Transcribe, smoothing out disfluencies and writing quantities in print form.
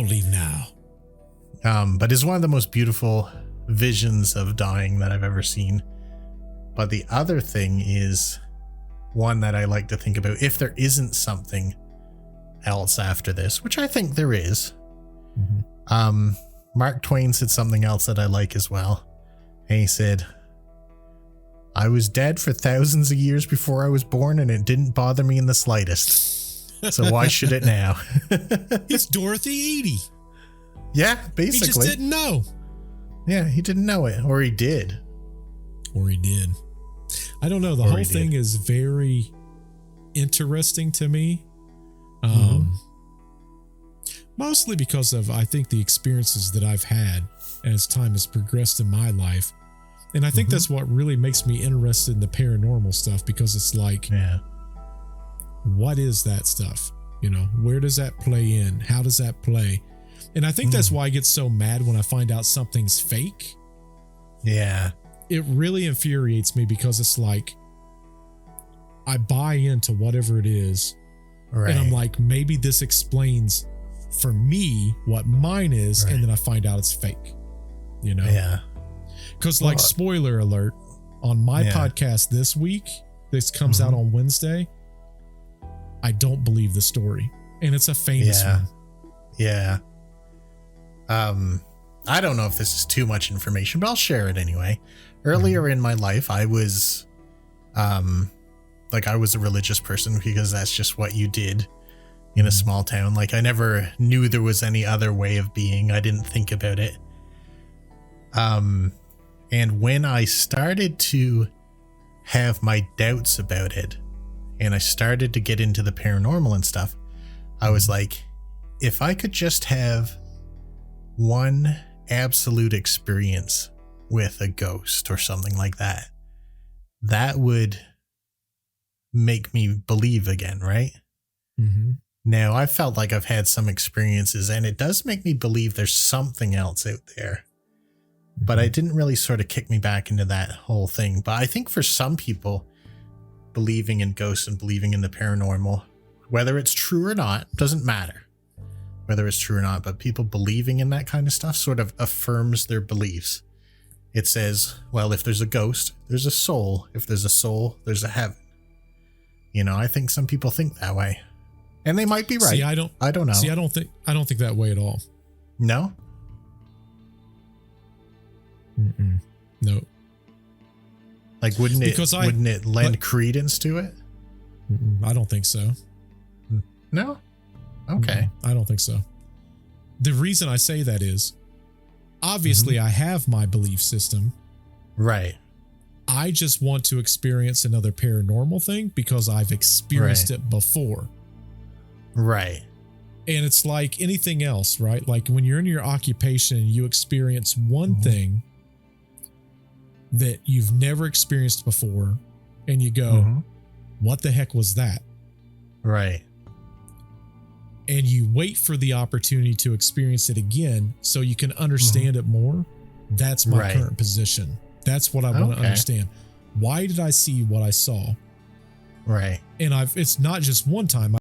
Don't leave now. But it's one of the most beautiful visions of dying that I've ever seen. But the other thing is one that I like to think about. If there isn't something else after this, which I think there is. Mark Twain said something else that I like as well. And he said, I was dead for thousands of years before I was born, and it didn't bother me in the slightest. So why should it now? He's Dorothy Eady. Yeah, basically. He just didn't know. Yeah, he didn't know it. Or he did. Or he did. I don't know. The whole thing is very interesting to me. Mostly because of, I think, the experiences that I've had as time has progressed in my life. And I think that's what really makes me interested in the paranormal stuff, because it's like, what is that stuff? You know, where does that play in? How does that play? And I think that's why I get so mad when I find out something's fake. Yeah. It really infuriates me, because it's like, I buy into whatever it is. Right. And I'm like, maybe this explains for me what mine is. Right. And then I find out it's fake, you know? Yeah. Because like, spoiler alert, on my podcast this week, this comes out on Wednesday, I don't believe the story. And it's a famous one. Yeah. I don't know if this is too much information, but I'll share it anyway. Earlier in my life, I was, I was a religious person, because that's just what you did in a small town. Like, I never knew there was any other way of being. I didn't think about it. And when I started to have my doubts about it, and I started to get into the paranormal and stuff, I was like, if I could just have one absolute experience with a ghost or something like that, that would make me believe again, right? Now, I felt like I've had some experiences, and it does make me believe there's something else out there. But I didn't really sort of kick me back into that whole thing. But I think for some people, believing in ghosts and believing in the paranormal, whether it's true or not, doesn't matter whether it's true or not, but people believing in that kind of stuff sort of affirms their beliefs. It says, well, if there's a ghost, there's a soul. If there's a soul, there's a heaven. You know, I think some people think that way. And they might be right. See, I don't know. See, I don't think that way at all. No? No. Like, wouldn't it lend credence to it? I don't think so. No? Okay. I don't think so. The reason I say that is, obviously, I have my belief system. Right. I just want to experience another paranormal thing because I've experienced it before. Right. And it's like anything else, right? Like when you're in your occupation and you experience one thing that you've never experienced before, and you go, what the heck was that? Right. And you wait for the opportunity to experience it again so you can understand it more. That's my current position. That's what I want to understand. Why did I see what I saw? Right. And it's not just one time.